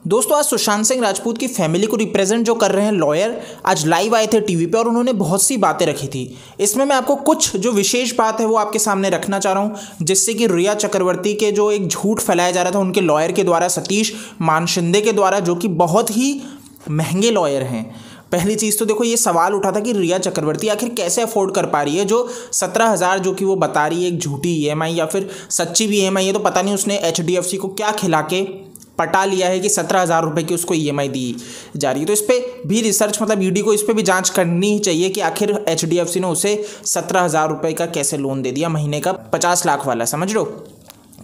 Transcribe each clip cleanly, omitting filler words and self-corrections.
दोस्तों आज सुशांत सिंह राजपूत की फैमिली को रिप्रेजेंट जो कर रहे हैं लॉयर आज लाइव आए थे टीवी पे और उन्होंने बहुत सी बातें रखी थी। इसमें मैं आपको कुछ जो विशेष बात है वो आपके सामने रखना चाह रहा हूँ, जिससे कि रिया चक्रवर्ती के जो एक झूठ फैलाया जा रहा था उनके लॉयर के द्वारा, सतीश मानशिंदे के द्वारा, जो कि बहुत ही महंगे लॉयर हैं। पहली चीज़ तो देखो, ये सवाल उठा था कि रिया चक्रवर्ती आखिर कैसे अफोर्ड कर पा रही है जो 17,000 जो कि वो बता रही है एक झूठी ईएमआई या फिर सच्ची भी ईएमआई है, तो पता नहीं उसने HDFC को क्या खिला के पटा लिया है कि 17,000 रुपये की उसको ईएमआई दी जा रही है। तो इस पर भी रिसर्च, मतलब ईडी को इस पर भी जांच करनी ही चाहिए कि आखिर HDFC ने उसे 17,000 रुपये का कैसे लोन दे दिया, महीने का 50 लाख वाला, समझ लो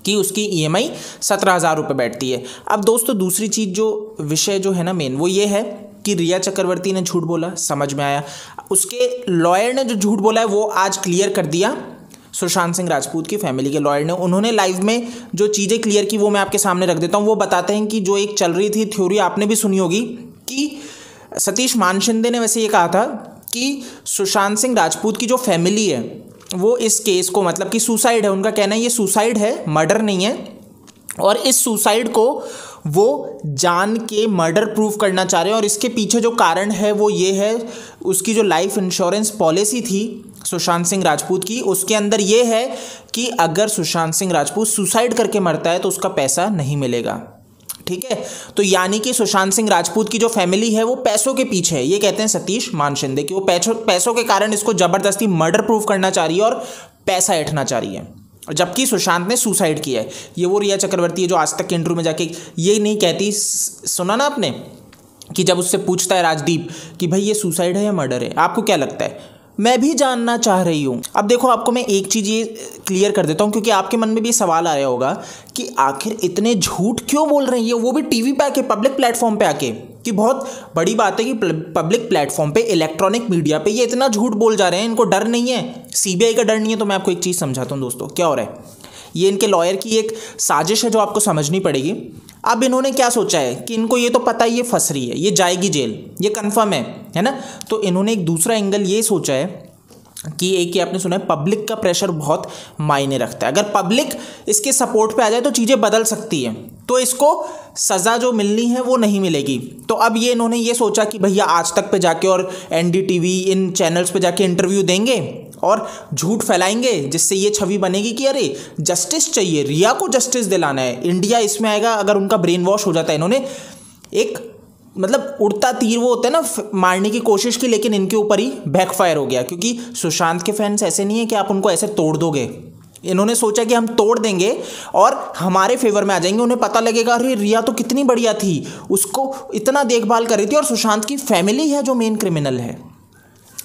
कि उसकी ईएमआई 17,000 रुपये बैठती है। अब दोस्तों दूसरी चीज़ जो विषय जो है ना मेन, वो ये है कि रिया चक्रवर्ती ने झूठ बोला, समझ में आया। उसके लॉयर ने जो झूठ बोला है वो आज क्लियर कर दिया सुशांत सिंह राजपूत की फैमिली के लॉयर ने। उन्होंने लाइव में जो चीज़ें क्लियर की वो मैं आपके सामने रख देता हूँ। वो बताते हैं कि जो एक चल रही थी थ्योरी, आपने भी सुनी होगी, कि सतीश मानशिंदे ने वैसे ये कहा था कि सुशांत सिंह राजपूत की जो फैमिली है वो इस केस को, मतलब कि सुसाइड है, उनका कहना है ये सुसाइड है, मर्डर नहीं है, और इस सुसाइड को वो जान के मर्डर प्रूव करना चाह रहे हैं। और इसके पीछे जो कारण है वो ये है, उसकी जो लाइफ इंश्योरेंस पॉलिसी थी सुशांत सिंह राजपूत की, उसके अंदर ये है कि अगर सुशांत सिंह राजपूत सुसाइड करके मरता है तो उसका पैसा नहीं मिलेगा। ठीक है, तो यानी कि सुशांत सिंह राजपूत की जो फैमिली है वो पैसों के पीछे है, ये कहते हैं सतीश मानशिंदे कि वो पैसों के कारण इसको जबरदस्ती मर्डर प्रूव करना चाह रही है और पैसा ऐंठना चाह रही है, जबकि सुशांत ने सुसाइड किया है। ये वो रिया चक्रवर्ती है जो आज तक के इंटरव्यू में जाके ये नहीं कहती, सुना ना आपने, कि जब उससे पूछता है राजदीप कि भाई ये सुसाइड है या मर्डर है, आपको क्या लगता है, मैं भी जानना चाह रही हूँ। अब देखो, आपको मैं एक चीज़ ये क्लियर कर देता हूँ, क्योंकि आपके मन में भी सवाल आया होगा कि आखिर इतने झूठ क्यों बोल रही है, वो भी टीवी पे आके, पब्लिक प्लेटफॉर्म पे आके, कि बहुत बड़ी बात है कि पब्लिक प्लेटफॉर्म पे, इलेक्ट्रॉनिक मीडिया पे ये इतना झूठ बोल जा रहे हैं, इनको डर नहीं है, सीबीआई का डर नहीं है। तो मैं आपको एक चीज़ समझाता हूँ दोस्तों, क्या हो रहा है, ये इनके लॉयर की एक साजिश है जो आपको समझनी पड़ेगी। अब इन्होंने क्या सोचा है कि इनको ये तो पता है ये फंस रही है, ये जाएगी जेल, ये कंफर्म है ना। तो इन्होंने एक दूसरा एंगल ये सोचा है कि एक ही आपने सुना है, पब्लिक का प्रेशर बहुत मायने रखता है। अगर पब्लिक इसके सपोर्ट पे आ जाए तो चीज़ें बदल सकती हैं, तो इसको सज़ा जो मिलनी है वो नहीं मिलेगी। तो अब ये इन्होंने ये सोचा कि भैया आज तक पे जाके और NDTV, इन चैनल्स पे जाके इंटरव्यू देंगे और झूठ फैलाएंगे, जिससे ये छवि बनेगी कि अरे जस्टिस चाहिए, रिया को जस्टिस दिलाना है, इंडिया इसमें आएगा। अगर उनका ब्रेन वॉश हो जाता है, इन्होंने एक मतलब उड़ता तीर वो होता है ना, मारने की कोशिश की, लेकिन इनके ऊपर ही बैकफायर हो गया, क्योंकि सुशांत के फैंस ऐसे नहीं है कि आप उनको ऐसे तोड़ दोगे। इन्होंने सोचा कि हम तोड़ देंगे और हमारे फेवर में आ जाएंगे, उन्हें पता लगेगा अरे रिया तो कितनी बढ़िया थी, उसको इतना देखभाल कर रही थी, और सुशांत की फैमिली है जो मेन क्रिमिनल है।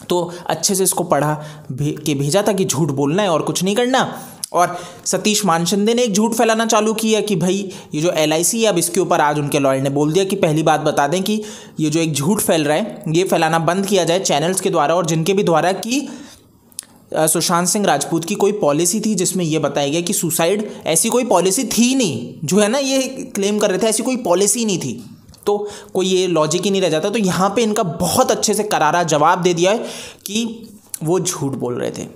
तो अच्छे से इसको पढ़ा के भेजा था कि झूठ बोलना है और कुछ नहीं करना। और सतीश मानशिंदे ने एक झूठ फैलाना चालू किया कि भाई ये जो LIC है, अब इसके ऊपर आज उनके लॉयर ने बोल दिया कि पहली बात बता दें कि ये जो एक झूठ फैल रहा है ये फैलाना बंद किया जाए चैनल्स के द्वारा और जिनके भी द्वारा, कि सुशांत सिंह राजपूत की कोई पॉलिसी थी जिसमें यह बताया गया कि सुसाइड, ऐसी कोई पॉलिसी थी नहीं, जो है ना ये क्लेम कर रहे थे, ऐसी कोई पॉलिसी नहीं थी। तो कोई ये लॉजिक ही नहीं रह जाता। तो यहाँ पे इनका बहुत अच्छे से करारा जवाब दे दिया है कि वो झूठ बोल रहे थे।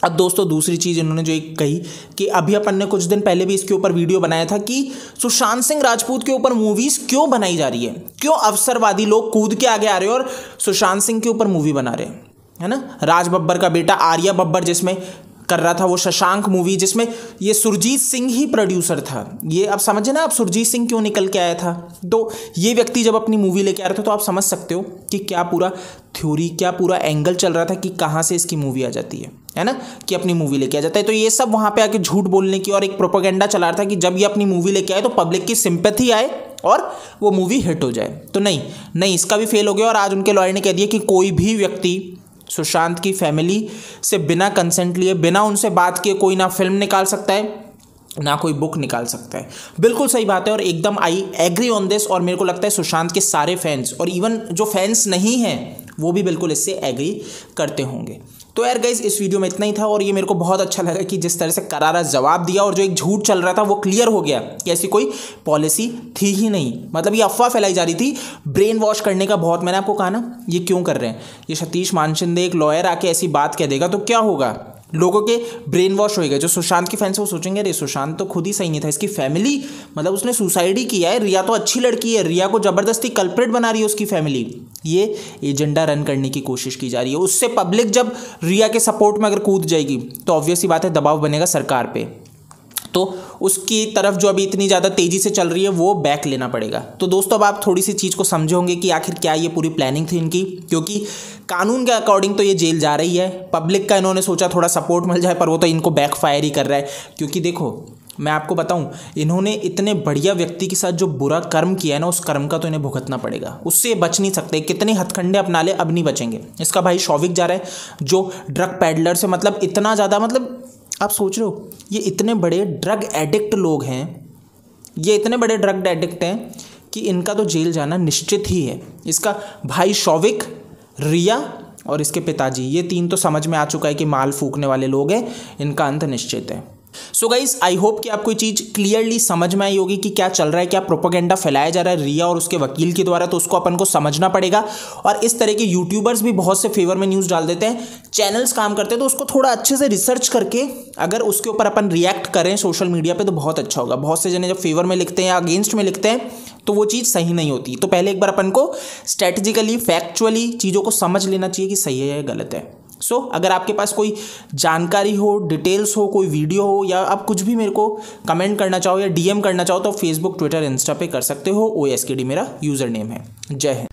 अब दोस्तों दूसरी चीज़ इन्होंने जो एक कही कि अभी अपन ने कुछ दिन पहले भी इसके ऊपर वीडियो बनाया था कि सुशांत सिंह राजपूत के ऊपर मूवीज़ क्यों बनाई जा रही है, क्यों अवसरवादी लोग कूद के आगे आ रहे हैं और सुशांत सिंह के ऊपर मूवी बना रहे हैं, है ना। राज बब्बर का बेटा आर्या बब्बर जिसमें कर रहा था वो शशांक मूवी, जिसमें ये सुरजीत सिंह ही प्रोड्यूसर था। ये अब समझे ना आप सुरजीत सिंह क्यों निकल के आया था। तो ये व्यक्ति जब अपनी मूवी लेके आ रहा था तो आप समझ सकते हो कि क्या पूरा थ्योरी, क्या पूरा एंगल चल रहा था कि कहाँ से इसकी मूवी आ जाती है ना, कि अपनी मूवी लेके आ जाता है। तो ये सब वहाँ पे आके झूठ बोलने की और एक प्रोपेगेंडा चला रहा था कि जब ये अपनी मूवी लेके आए तो पब्लिक की सिंपैथी आए और वो मूवी हिट हो जाए। तो नहीं, इसका भी फेल हो गया। और आज उनके लॉयर ने कह दिया कि कोई भी व्यक्ति सुशांत की फैमिली से बिना कंसेंट लिए, बिना उनसे बात किए, कोई ना फिल्म निकाल सकता है ना कोई बुक निकाल सकता है। बिल्कुल सही बात है और एकदम आई एग्री ऑन दिस। और मेरे को लगता है सुशांत के सारे फैंस और इवन जो फैंस नहीं हैं वो भी बिल्कुल इससे एग्री करते होंगे। तो यार गाइस, इस वीडियो में इतना ही था और ये मेरे को बहुत अच्छा लगा कि जिस तरह से करारा जवाब दिया और जो एक झूठ चल रहा था वो क्लियर हो गया कि ऐसी कोई पॉलिसी थी ही नहीं। मतलब ये अफवाह फैलाई जा रही थी ब्रेन वॉश करने का। बहुत मैंने आपको कहा ना ये क्यों कर रहे हैं। ये सतीश मानशिंदे एक लॉयर आके ऐसी बात कह देगा तो क्या होगा, लोगों के ब्रेन वॉश हो गए। जो सुशांत के फैंस वो सोचेंगे अरे सुशांत तो खुद ही सही नहीं था, इसकी फैमिली मतलब उसने सुसाइड ही किया है, रिया तो अच्छी लड़की है, रिया को ज़बरदस्ती कल्प्रेट बना रही है उसकी फैमिली। ये एजेंडा रन करने की कोशिश की जा रही है। उससे पब्लिक जब रिया के सपोर्ट में अगर कूद जाएगी तो ऑब्वियस ही बात है दबाव बनेगा सरकार पे, तो उसकी तरफ जो अभी इतनी ज़्यादा तेज़ी से चल रही है वो बैक लेना पड़ेगा। तो दोस्तों अब आप थोड़ी सी चीज़ को समझे होंगे कि आखिर क्या ये पूरी प्लानिंग थी इनकी, क्योंकि कानून के अकॉर्डिंग तो ये जेल जा रही है, पब्लिक का इन्होंने सोचा थोड़ा सपोर्ट मिल जाए, पर वो तो इनको बैकफायर ही कर रहा है। क्योंकि देखो मैं आपको बताऊं, इन्होंने इतने बढ़िया व्यक्ति के साथ जो बुरा कर्म किया है ना, उस कर्म का तो इन्हें भुगतना पड़ेगा, उससे बच नहीं सकते। कितने हथकंडे अपना ले अब नहीं बचेंगे। इसका भाई शौविक जा रहा है जो ड्रग पैडलर से मतलब इतना ज़्यादा, मतलब आप सोच रहे हो ये इतने बड़े ड्रग एडिक्ट लोग हैं, ये इतने बड़े ड्रग एडिक्ट हैं कि इनका तो जेल जाना निश्चित ही है। इसका भाई शौविक, रिया और इसके पिताजी, ये तीन तो समझ में आ चुका है कि माल फूकने वाले लोग हैं, इनका अंत निश्चित है। सो गाइज आई होप कि आपको ये चीज़ क्लियरली समझ में आई होगी कि क्या चल रहा है, क्या प्रोपेगेंडा फैलाया जा रहा है रिया और उसके वकील के द्वारा, तो उसको अपन को समझना पड़ेगा। और इस तरह के यूट्यूबर्स भी बहुत से फेवर में न्यूज़ डाल देते हैं, चैनल्स काम करते हैं, तो उसको थोड़ा अच्छे से रिसर्च करके अगर उसके ऊपर अपन रिएक्ट करें सोशल मीडिया पर तो बहुत अच्छा होगा। बहुत से जने जब फेवर में लिखते हैं या अगेंस्ट में लिखते हैं तो वो चीज़ सही नहीं होती। तो पहले एक बार अपन को स्ट्रेटेजिकली फैक्चुअली चीज़ों को समझ लेना चाहिए कि सही है या गलत है। अगर आपके पास कोई जानकारी हो, डिटेल्स हो, कोई वीडियो हो, या आप कुछ भी मेरे को कमेंट करना चाहो या डीएम करना चाहो तो फेसबुक, ट्विटर, इंस्टा पे कर सकते हो। OSKD मेरा यूज़र नेम है। जय हिंद।